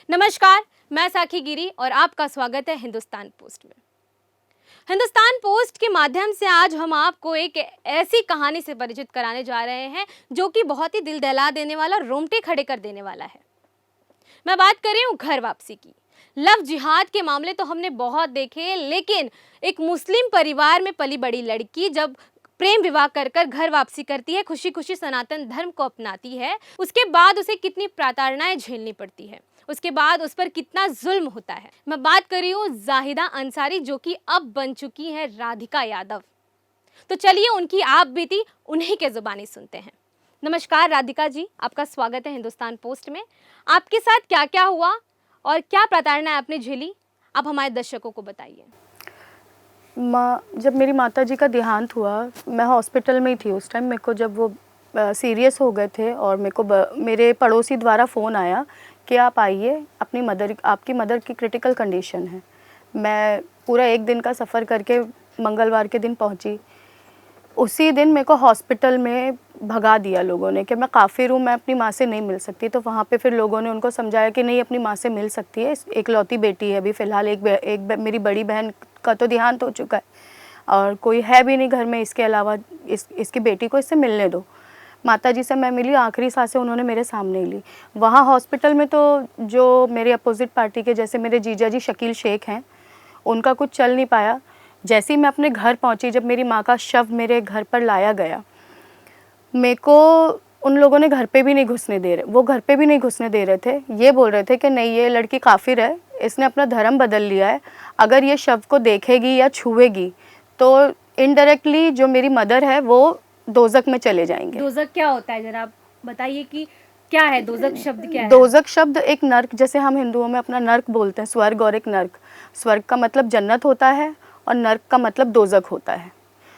नमस्कार, मैं साखी गिरी और आपका स्वागत है हिंदुस्तान पोस्ट में। हिंदुस्तान पोस्ट के माध्यम से आज हम आपको एक ऐसी कहानी से परिचित कराने जा रहे हैं जो कि बहुत ही दिल दहला देने वाला, रोंगटे खड़े कर देने वाला है। मैं बात कर रही हूँ घर वापसी की। लव जिहाद के मामले तो हमने बहुत देखे, लेकिन एक मुस्लिम परिवार में पली बड़ी लड़की जब प्रेम विवाह कर कर घर वापसी करती है, खुशी खुशी सनातन धर्म को अपनाती है, उसके बाद उसे कितनी प्रताड़नाएं झेलनी पड़ती है, उसके बाद उस पर कितना जुल्म होता है। मैं बात कर रही हूँ जाहिदा अंसारी, जो कि अब बन चुकी है राधिका यादव। तो चलिए उनकी आप बीती उन्हीं के जुबानी सुनते हैं। नमस्कार राधिका जी, आपका स्वागत है हिंदुस्तान पोस्ट में। आपके साथ क्या क्या हुआ और क्या प्रताड़ना आपने झेली, आप हमारे दर्शकों को बताइए। जब मेरी माताजी का देहांत हुआ, मैं हॉस्पिटल में ही थी उस टाइम। मेरे को जब वो सीरियस हो गए थे और मेरे को मेरे पड़ोसी द्वारा फ़ोन आया कि आप आइए, आपकी मदर की क्रिटिकल कंडीशन है। मैं पूरा एक दिन का सफ़र करके मंगलवार के दिन पहुंची। उसी दिन मेरे को हॉस्पिटल में भगा दिया लोगों ने कि मैं काफिर हूँ, मैं अपनी माँ से नहीं मिल सकती। तो वहाँ पे फिर लोगों ने उनको समझाया कि नहीं, अपनी माँ से मिल सकती है, एकलौती बेटी है अभी फ़िलहाल। मेरी बड़ी बहन का तो देहांत हो चुका है और कोई है भी नहीं घर में इसके अलावा, इसकी बेटी को इससे मिलने दो। माताजी से मैं मिली, आखिरी सांसें उन्होंने मेरे सामने ही ली। वहाँ हॉस्पिटल में तो जो मेरे अपोजिट पार्टी के, जैसे मेरे जीजा जी शकील शेख हैं, उनका कुछ चल नहीं पाया। जैसे ही मैं अपने घर पहुंची, जब मेरी माँ का शव मेरे घर पर लाया गया, मेरे को उन लोगों ने घर पे भी नहीं घुसने दे रहे, वो घर पे भी नहीं घुसने दे रहे थे। ये बोल रहे थे कि नहीं, ये लड़की काफिर है, इसने अपना धर्म बदल लिया है, अगर ये शव को देखेगी या छुएगी तो इनडायरेक्टली जो मेरी मदर है वो दोजक में चले जाएंगे। दोजक क्या होता है, जरा आप बताइए कि क्या है दोजक शब्द, क्या है? दोजक शब्द एक नर्क, जैसे हम हिंदुओं में अपना नर्क बोलते हैं, स्वर्ग, और एक नर्क। स्वर्ग का मतलब जन्नत होता है और नर्क का मतलब दोजक होता है।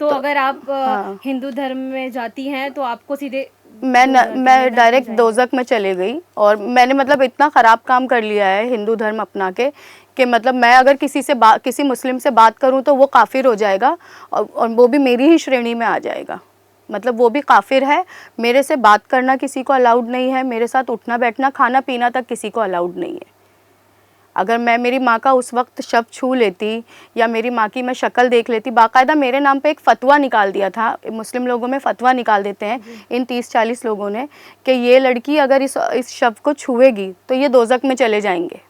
तो अगर आप हिंदू धर्म में जाती हैं तो आपको सीधे मैं डायरेक्ट दोजक में चले गई। और मैंने मतलब इतना ख़राब काम कर लिया है हिंदू धर्म अपना के कि मतलब मैं अगर किसी मुस्लिम से बात करूं तो वो काफिर हो जाएगा और वो भी मेरी ही श्रेणी में आ जाएगा। मतलब वो भी काफिर है, मेरे से बात करना किसी को अलाउड नहीं है, मेरे साथ उठना बैठना खाना पीना तक किसी को अलाउड नहीं है। अगर मैं मेरी माँ का उस वक्त शव छू लेती या मेरी माँ की मैं शक्ल देख लेती, बाकायदा मेरे नाम पे एक फ़तवा निकाल दिया था। मुस्लिम लोगों में फ़तवा निकाल देते हैं इन 30-40 लोगों ने कि ये लड़की अगर इस शव को छुएगी तो ये दोजक में चले जाएंगे।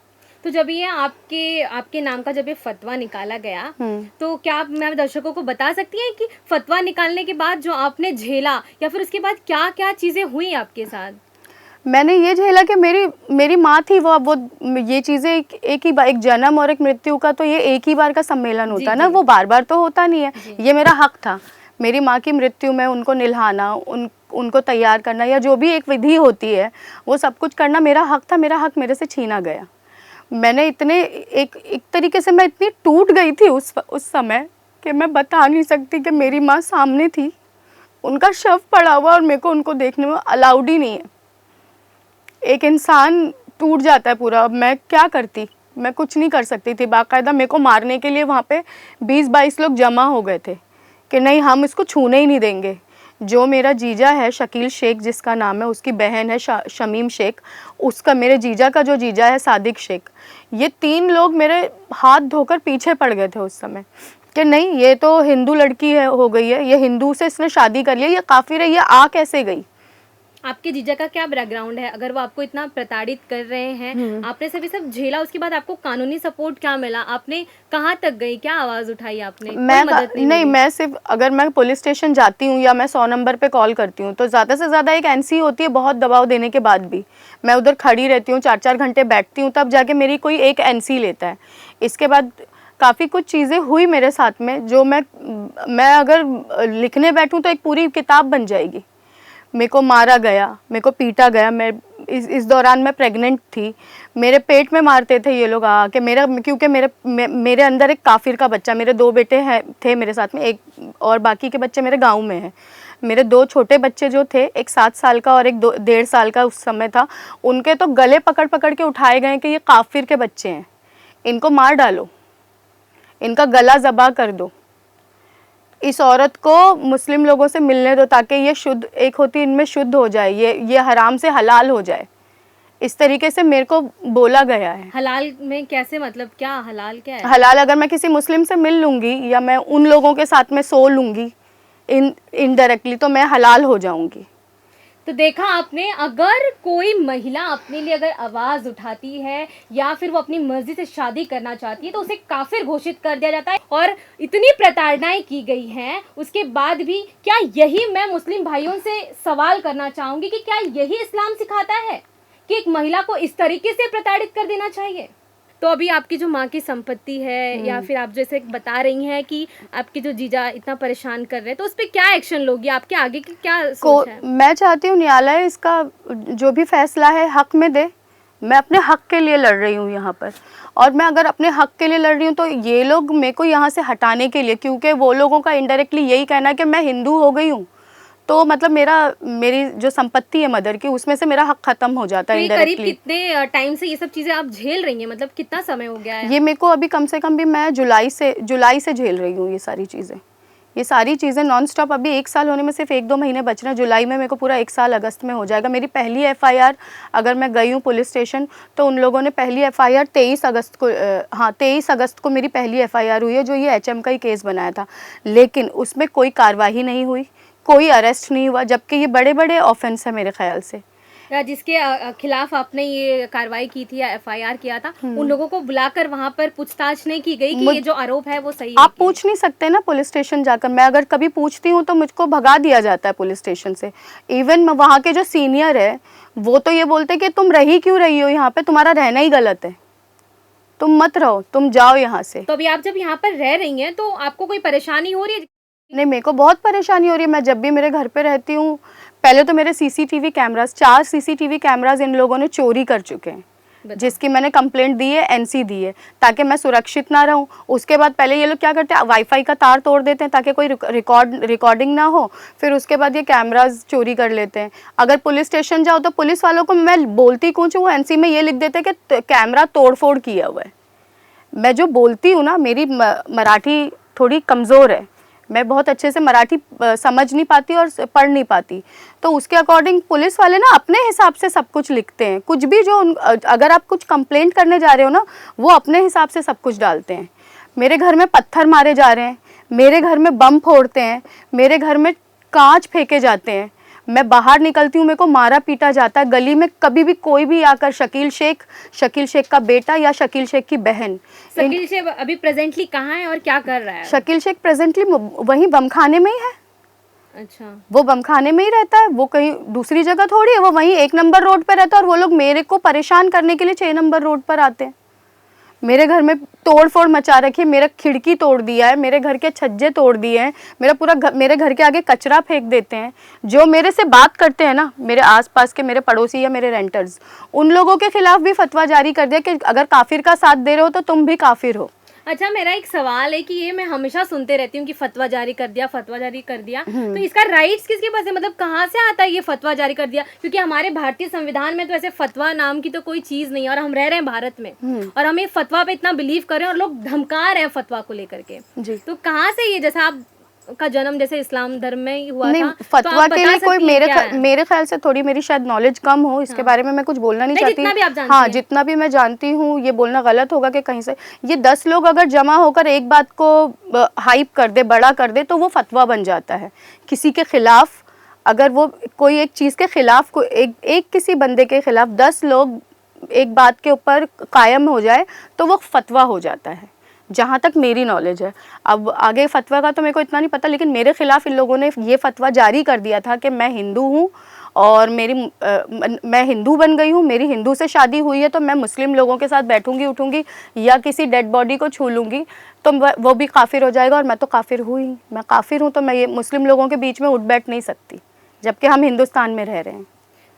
तो जब ये आपके नाम का जब ये फतवा निकाला गया, तो क्या आप मैं दर्शकों को बता सकती हैं कि फतवा निकालने के बाद जो आपने झेला या फिर उसके बाद क्या क्या चीज़ें हुई आपके साथ? मैंने ये झेला कि मेरी माँ थी, वो ये चीज़ें एक जन्म और एक मृत्यु का तो ये एक ही बार का सम्मेलन होता है ना, वो बार बार तो होता नहीं है। ये मेरा हक था। मेरी माँ की मृत्यु में उनको निल्हाना, उनको तैयार करना या जो भी एक विधि होती है वो सब कुछ करना मेरा हक था। मेरा हक मेरे से छीना गया। मैंने एक तरीके से मैं इतनी टूट गई थी उस समय कि मैं बता नहीं सकती कि मेरी माँ सामने थी, उनका शव पड़ा हुआ और मेरे को उनको देखने में अलाउड ही नहीं है। एक इंसान टूट जाता है पूरा। अब मैं क्या करती, मैं कुछ नहीं कर सकती थी। बाकायदा मेरे को मारने के लिए वहाँ पे 20-22 लोग जमा हो गए थे कि नहीं, हम इसको छूने ही नहीं देंगे। जो मेरा जीजा है शकील शेख जिसका नाम है, उसकी बहन है शमीम शेख, उसका, मेरे जीजा का जो जीजा है सादिक शेख, ये 3 लोग मेरे हाथ धोकर पीछे पड़ गए थे उस समय कि नहीं, ये तो हिंदू लड़की है, हो गई है, ये हिंदू से इसने शादी कर लिया, ये काफिर है, ये आ कैसे गई। आपके जीजा का क्या बैकग्राउंड है? अगर वो आपको इतना प्रताड़ित कर रहे हैं, आपने सभी सब झेला, उसके बाद आपको कानूनी सपोर्ट क्या मिला? आपने कहाँ तक गई, क्या आवाज उठाई आपने? मैं सिर्फ, अगर मैं पुलिस स्टेशन जाती हूँ या मैं 100 नंबर पे कॉल करती हूँ तो ज़्यादा से ज़्यादा एक एनसी होती है, बहुत दबाव देने के बाद भी मैं उधर खड़ी रहती हूँ, 4-4 घंटे बैठती हूँ, तब जाके मेरी कोई एक एनसी लेता है। इसके बाद काफ़ी कुछ चीज़ें हुई मेरे साथ में जो मैं अगर लिखने बैठूँ तो एक पूरी किताब बन जाएगी। मेरे को मारा गया, मेरे को पीटा गया। मैं इस दौरान मैं प्रेग्नेंट थी, मेरे पेट में मारते थे ये लोग आके क्योंकि मेरे अंदर एक काफिर का बच्चा, मेरे 2 बेटे थे मेरे साथ में, एक और बाकी के बच्चे मेरे गांव में हैं। मेरे 2 छोटे बच्चे जो थे, एक 7 साल का और एक 1.5 साल का उस समय था, उनके तो गले पकड़ पकड़ के उठाए गए कि ये काफिर के बच्चे हैं, इनको मार डालो, इनका गला ज़बा कर दो, इस औरत को मुस्लिम लोगों से मिलने दो ताकि ये शुद्ध, एक होती इनमें शुद्ध हो जाए, ये हराम से हलाल हो जाए। इस तरीके से मेरे को बोला गया है। हलाल में कैसे, मतलब क्या हलाल क्या है? हलाल, अगर मैं किसी मुस्लिम से मिल लूँगी या मैं उन लोगों के साथ में सो लूँगी इनडायरेक्टली, तो मैं हलाल हो जाऊँगी। तो देखा आपने, अगर कोई महिला अपने लिए अगर आवाज उठाती है या फिर वो अपनी मर्जी से शादी करना चाहती है तो उसे काफिर घोषित कर दिया जाता है। और इतनी प्रताड़नाएं की गई हैं उसके बाद भी, क्या यही, मैं मुस्लिम भाइयों से सवाल करना चाहूंगी कि क्या यही इस्लाम सिखाता है कि एक महिला को इस तरीके से प्रताड़ित कर देना चाहिए? तो अभी आपकी जो माँ की संपत्ति है या फिर आप जैसे बता रही हैं कि आपके जो जीजा इतना परेशान कर रहे हैं, तो उस पर क्या एक्शन लोगी? आपके आगे की क्या सोच है? मैं चाहती हूँ न्यायालय इसका जो भी फैसला है हक में दे। मैं अपने हक के लिए लड़ रही हूँ यहाँ पर, और मैं अगर अपने हक के लिए लड़ रही हूँ तो ये लोग मेरे को यहाँ से हटाने के लिए, क्योंकि वो लोगों का इनडायरेक्टली यही कहना है कि मैं हिंदू हो गई हूँ तो मतलब मेरी जो संपत्ति है मदर की, उसमें से मेरा हक खत्म हो जाता है करीब इनडायरेक्टली। कितने टाइम से ये सब चीजें आप झेल रही हैं, मतलब कितना समय हो गया है? ये मेरे को अभी कम से कम भी मैं जुलाई से झेल रही हूँ ये सारी चीज़ें नॉन स्टॉप। अभी 1 साल होने में सिर्फ 1-2 महीने बच रहे हैं। जुलाई में मेरे को पूरा 1 साल अगस्त में हो जाएगा। मेरी पहली FIR, अगर मैं गई हूँ पुलिस स्टेशन तो उन लोगों ने पहली FIR 23 अगस्त को 23 अगस्त को मेरी पहली FIR हुई है, जो ये HM का ही केस बनाया था, लेकिन उसमें कोई कार्रवाई नहीं हुई, कोई अरेस्ट नहीं हुआ, जबकि ये बड़े बड़े ऑफेंस है मेरे ख्याल से। या जिसके खिलाफ आपने ये कार्रवाई की थी या FIR किया था, उन लोगों को बुलाकर वहां पर पूछताछ नहीं की गई कि ये जो आरोप है वो सही है? आप पूछ नहीं सकते ना पुलिस स्टेशन जाकर। मैं अगर कभी पूछती हूँ तो मुझको भगा दिया जाता है पुलिस स्टेशन से। इवन वहाँ के जो सीनियर है वो तो ये बोलते कि तुम रही क्यों रही हो यहाँ पे, तुम्हारा रहना ही गलत है, तुम मत रहो, तुम जाओ यहाँ से। तो अभी आप जब यहाँ पर रह रही हैं तो आपको कोई परेशानी हो रही है? नहीं, मेरे को बहुत परेशानी हो रही है। मैं जब भी मेरे घर पे रहती हूँ, पहले तो मेरे CCTV कैमरास, 4 CCTV कैमरास इन लोगों ने चोरी कर चुके हैं, जिसकी मैंने कंप्लेंट दी है, NC दी है, ताकि मैं सुरक्षित ना रहूं। उसके बाद पहले ये लोग क्या करते हैं, वाईफाई का तार तोड़ देते हैं ताकि कोई रिकॉर्डिंग ना हो, फिर उसके बाद ये कैमरास चोरी कर लेते हैं। अगर पुलिस स्टेशन जाओ तो पुलिस वालों को मैं बोलती कुछ, वो NC में ये लिख देते हैं कि कैमरा तोड़-फोड़ किया हुआ है। मैं जो बोलती हूँ ना, मेरी मराठी थोड़ी कमज़ोर है, मैं बहुत अच्छे से मराठी समझ नहीं पाती और पढ़ नहीं पाती, तो उसके अकॉर्डिंग पुलिस वाले ना अपने हिसाब से सब कुछ लिखते हैं। कुछ भी जो अगर आप कुछ कंप्लेंट करने जा रहे हो ना, वो अपने हिसाब से सब कुछ डालते हैं। मेरे घर में पत्थर मारे जा रहे हैं, मेरे घर में बम फोड़ते हैं, मेरे घर में कांच फेंके जाते हैं, मैं बाहर निकलती हूँ मेरे को मारा पीटा जाता है। गली में कभी भी कोई भी आकर शकील शेख का बेटा या शकील शेख की बहन। शकील शेख अभी प्रेजेंटली कहाँ है और क्या कर रहा है? शकील शेख प्रेजेंटली वहीं बमखाने में ही है। अच्छा, वो बमखाने में ही रहता है, वो कहीं दूसरी जगह थोड़ी है, वो वहीं 1 नंबर रोड पर रहता है। और वो लोग मेरे को परेशान करने के लिए 6 नंबर रोड पर आते हैं। मेरे घर में तोड़ फोड़ मचा रखी है, मेरा खिड़की तोड़ दिया है, मेरे घर के छज्जे तोड़ दिए हैं, मेरे घर के आगे कचरा फेंक देते हैं। जो मेरे से बात करते हैं ना, मेरे आसपास के मेरे पड़ोसी या मेरे रेंटर्स, उन लोगों के खिलाफ भी फतवा जारी कर दिया कि अगर काफिर का साथ दे रहे हो तो तुम भी काफिर हो। अच्छा, मेरा एक सवाल है कि ये मैं हमेशा सुनते रहती हूँ कि फतवा जारी कर दिया, फतवा जारी कर दिया, तो इसका राइट्स किसके पास है? मतलब कहाँ से आता है ये फतवा जारी कर दिया? क्योंकि हमारे भारतीय संविधान में तो ऐसे फतवा नाम की तो कोई चीज नहीं है, और हम रह रहे हैं भारत में, और हम ये फतवा पे इतना बिलीव कर रहे हैं और लोग धमका रहे हैं फतवा को लेकर के। जी। तो कहाँ से ये, जैसा आप का जन्म जैसे इस्लाम धर्म में ही हुआ नहीं, था, फतवा तो के लिए कोई मेरे ख्याल से थोड़ी मेरी शायद नॉलेज कम हो इसके बारे में, मैं कुछ बोलना नहीं चाहती। जितना भी आप जानती हाँ, हैं। जितना भी मैं जानती हूँ, ये बोलना गलत होगा कि कहीं से ये 10 लोग अगर जमा होकर एक बात को हाइप कर दे, बड़ा कर दे, तो वो फतवा बन जाता है। किसी के खिलाफ अगर वो कोई एक चीज़ के खिलाफ को एक किसी बंदे के खिलाफ 10 लोग एक बात के ऊपर कायम हो जाए तो वो फतवा हो जाता है, जहाँ तक मेरी नॉलेज है। अब आगे फतवा का तो मेरे को इतना नहीं पता, लेकिन मेरे खिलाफ इन लोगों ने ये फतवा जारी कर दिया था कि मैं हिंदू हूँ और मैं हिंदू बन गई हूँ, मेरी हिंदू से शादी हुई है, तो मैं मुस्लिम लोगों के साथ बैठूंगी उठूंगी या किसी डेड बॉडी को छू लूँगी तो वो भी काफिर हो जाएगा। और मैं तो काफिर हूँ ही, मैं काफिर हूँ, तो मैं ये मुस्लिम लोगों के बीच में उठ बैठ नहीं सकती, जबकि हम हिंदुस्तान में रह रहे हैं।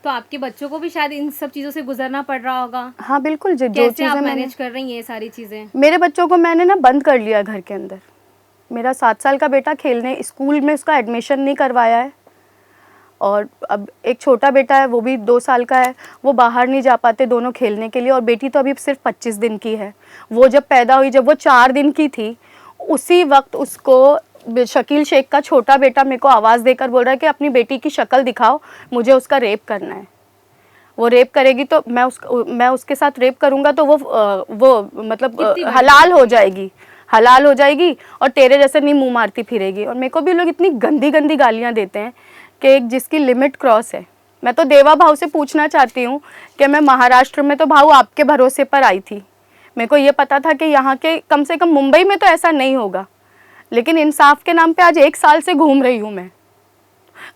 तो आपके बच्चों को भी शायद इन सब चीज़ों से गुजरना पड़ रहा होगा। हाँ बिल्कुल, जो कैसे आप मैनेज कर रही हैं ये सारी चीज़ें? मेरे बच्चों को मैंने ना बंद कर लिया घर के अंदर। मेरा 7 साल का बेटा खेलने स्कूल में, उसका एडमिशन नहीं करवाया है, और अब एक छोटा बेटा है वो भी 2 साल का है, वो बाहर नहीं जा पाते दोनों खेलने के लिए। और बेटी तो अभी सिर्फ 25 दिन की है। वो जब पैदा हुई, जब वो 4 दिन की थी, उसी वक्त उसको शकील शेख का छोटा बेटा मेरे को आवाज़ देकर बोल रहा है कि अपनी बेटी की शक्ल दिखाओ, मुझे उसका रेप करना है। वो रेप करेगी तो मैं उसके साथ रेप करूँगा तो वो मतलब कितनी बड़ी हलाल बात हो है। जाएगी, हलाल हो जाएगी और तेरे जैसे नहीं मुंह मारती फिरेगी। और मेरे को भी लोग इतनी गंदी गंदी गालियाँ देते हैं कि एक जिसकी लिमिट क्रॉस है। मैं तो देवा भाव से पूछना चाहती हूँ कि मैं महाराष्ट्र में तो भाऊ आपके भरोसे पर आई थी, मेरे को ये पता था कि यहाँ के कम से कम मुंबई में तो ऐसा नहीं होगा, लेकिन इंसाफ के नाम पे आज 1 साल से घूम रही हूँ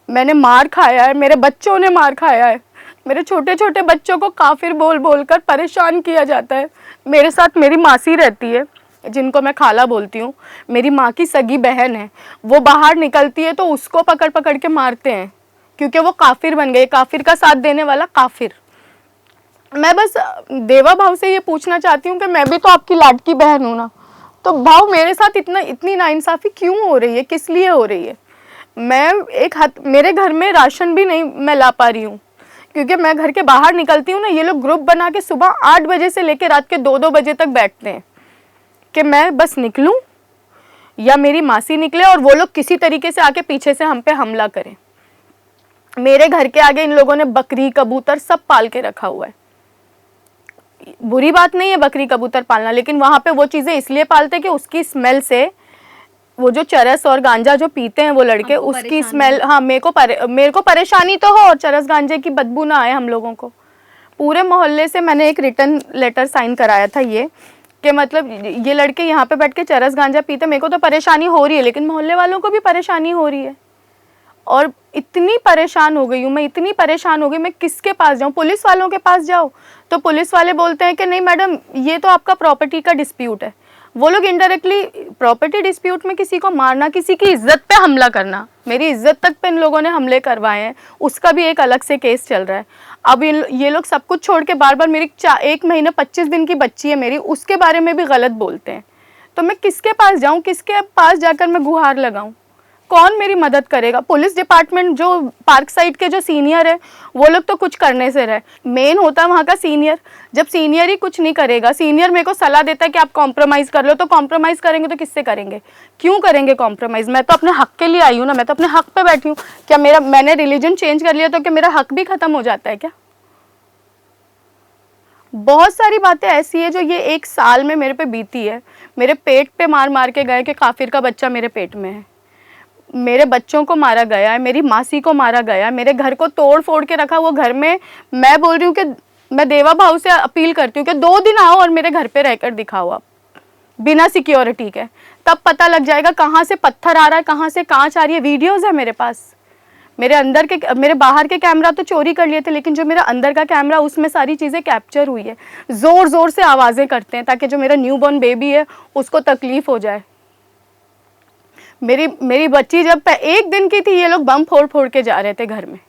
मैंने मार खाया है, मेरे बच्चों ने मार खाया है, मेरे छोटे छोटे बच्चों को काफिर बोल बोल कर परेशान किया जाता है। मेरे साथ मेरी मासी रहती है जिनको मैं खाला बोलती हूँ, मेरी माँ की सगी बहन है, वो बाहर निकलती है तो उसको पकड़ पकड़ के मारते हैं क्योंकि वो काफिर बन गए, काफिर का साथ देने वाला काफिर। मैं बस देवा भाव से ये पूछना चाहती हूँ कि मैं भी तो आपकी लाडकी बहन हूँ ना, तो भाव मेरे साथ इतनी नाइंसाफ़ी क्यों हो रही है, किस लिए हो रही है? मैं मेरे घर में राशन भी नहीं मैं ला पा रही हूँ क्योंकि मैं घर के बाहर निकलती हूँ ना, ये लोग ग्रुप बना के सुबह 8 बजे से लेकर रात के 2-2 बजे तक बैठते हैं कि मैं बस निकलूं या मेरी मासी निकले और वो लोग किसी तरीके से आके पीछे से हम पे हमला करें। मेरे घर के आगे इन लोगों ने बकरी कबूतर सब पाल के रखा हुआ है। बुरी बात नहीं है बकरी कबूतर पालना, लेकिन वहाँ पे वो चीज़ें इसलिए पालते कि उसकी स्मेल से वो जो चरस और गांजा जो पीते हैं वो लड़के, आपको उसकी परेशानी स्मेल, हाँ मेरे को परेशानी तो हो और चरस गांजे की बदबू ना आए हम लोगों को। पूरे मोहल्ले से मैंने एक रिटर्न लेटर साइन कराया था ये कि मतलब ये लड़के यहाँ पे बैठ के चरस गांजा पीते, मेरे को तो परेशानी हो रही है लेकिन मोहल्ले वालों को भी परेशानी हो रही है। और इतनी परेशान हो गई हूँ मैं, इतनी परेशान हो गई, मैं किसके पास जाऊँ? पुलिस वालों के पास जाओ तो पुलिस वाले बोलते हैं कि नहीं मैडम ये तो आपका प्रॉपर्टी का डिस्प्यूट है। वो लोग इनडायरेक्टली प्रॉपर्टी डिस्प्यूट में किसी को मारना, किसी की इज्जत पे हमला करना, मेरी इज्जत तक पे इन लोगों ने हमले करवाए हैं, उसका भी एक अलग से केस चल रहा है। अब ये लोग सब कुछ छोड़ के बार बार मेरी 1 महीने 25 दिन की बच्ची है मेरी, उसके बारे में भी गलत बोलते हैं। तो मैं किसके पास जाऊँ, किसके पास जाकर मैं गुहार लगाऊँ? कौन मेरी मदद करेगा? पुलिस डिपार्टमेंट जो पार्क साइड के जो सीनियर है वो लोग तो कुछ करने से रहे, मेन होता है वहाँ का सीनियर। जब सीनियर ही कुछ नहीं करेगा, सीनियर मेरे को सलाह देता है कि आप कॉम्प्रोमाइज़ कर लो, तो कॉम्प्रोमाइज़ करेंगे तो किससे करेंगे? क्यों करेंगे कॉम्प्रोमाइज़? मैं तो अपने हक के लिए आई हूँ ना, मैं तो अपने हक पे बैठी हूँ। क्या मैंने रिलीजन चेंज कर लिया तो क्या मेरा हक भी खत्म हो जाता है क्या? बहुत सारी बातें ऐसी है जो ये 1 साल में मेरे पे बीती है। मेरे पेट पे मार मार के गए कि काफिर का बच्चा मेरे पेट में है, मेरे बच्चों को मारा गया है, मेरी मासी को मारा गया है, मेरे घर को तोड़ फोड़ के रखा वो घर में। मैं बोल रही हूँ कि मैं देवा भाव से अपील करती हूँ कि 2 दिन आओ और मेरे घर पे रहकर दिखाओ आप, बिना सिक्योरिटी के, तब पता लग जाएगा कहाँ से पत्थर आ रहा है, कहाँ से कांच आ रही है। वीडियोज़ है मेरे पास, मेरे बाहर के कैमरा तो चोरी कर लिए थे, लेकिन जो मेरा अंदर का कैमरा उसमें सारी चीज़ें कैप्चर हुई है। ज़ोर ज़ोर से आवाज़ें करते हैं ताकि जो मेरा न्यूबॉर्न बेबी है उसको तकलीफ़ हो जाए। मेरी बच्ची जब 1 दिन की थी ये लोग बम फोड़ फोड़ के जा रहे थे घर में,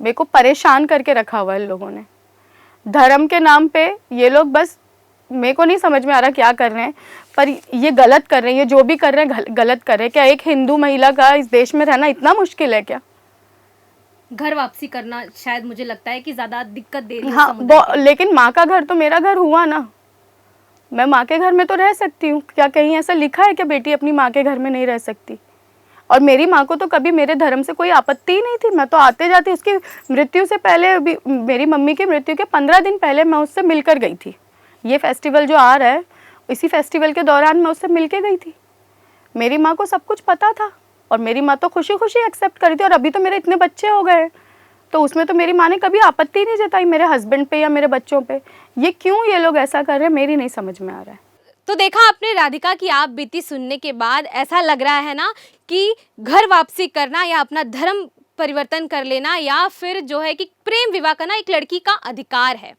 मेरे को परेशान करके रखा हुआ है इन लोगों ने। धर्म के नाम पे ये लोग बस, मेरे को नहीं समझ में आ रहा क्या कर रहे हैं, पर ये गलत कर रहे हैं, ये जो भी कर रहे हैं गलत कर रहे हैं। क्या एक हिंदू महिला का इस देश में रहना इतना मुश्किल है क्या? घर वापसी करना शायद मुझे लगता है कि ज्यादा दिक्कत दे रही है हाँ समुदाय के लिए। लेकिन माँ का घर तो मेरा घर हुआ ना, मैं माँ के घर में तो रह सकती हूँ। क्या कहीं ऐसा लिखा है कि बेटी अपनी माँ के घर में नहीं रह सकती? और मेरी माँ को तो कभी मेरे धर्म से कोई आपत्ति ही नहीं थी, मैं तो आते जाते, उसकी मृत्यु से पहले भी, मेरी मम्मी की मृत्यु के 15 दिन पहले मैं उससे मिलकर गई थी। ये फेस्टिवल जो आ रहा है, इसी फेस्टिवल के दौरान मैं उससे मिल के गई थी। मेरी माँ को सब कुछ पता था और मेरी माँ तो खुशी खुशी एक्सेप्ट करी थी। और अभी तो मेरे इतने बच्चे हो गए तो उसमें तो मेरी माँ ने कभी आपत्ति नहीं जताई मेरे हस्बैंड पे या मेरे बच्चों पे। ये क्यों ये लोग ऐसा कर रहे हैं मेरी नहीं समझ में आ रहा है। तो देखा आपने राधिका की आप बीती सुनने के बाद ऐसा लग रहा है ना कि घर वापसी करना या अपना धर्म परिवर्तन कर लेना या फिर जो है कि प्रेम विवाह करना एक लड़की का अधिकार है।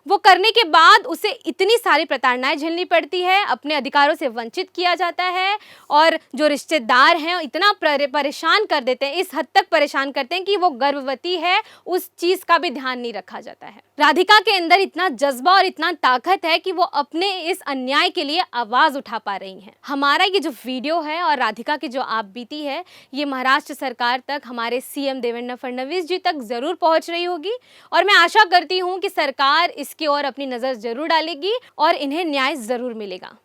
वो करने के बाद उसे इतनी सारी प्रताड़नाएं झेलनी पड़ती है, अपने अधिकारों से वंचित किया जाता है और जो रिश्तेदार हैं इतना परेशान कर देते हैं, इस हद तक परेशान करते हैं कि वो गर्भवती है उस चीज़ का भी ध्यान नहीं रखा जाता है। राधिका के अंदर इतना जज्बा और इतना ताकत है कि वो अपने इस अन्याय के लिए आवाज़ उठा पा रही हैं। हमारा ये जो वीडियो है और राधिका की जो आप बीती है ये महाराष्ट्र सरकार तक, हमारे सीएम देवेंद्र फडणवीस जी तक ज़रूर पहुँच रही होगी और मैं आशा करती हूँ कि सरकार इसकी ओर अपनी नज़र ज़रूर डालेगी और इन्हें न्याय ज़रूर मिलेगा।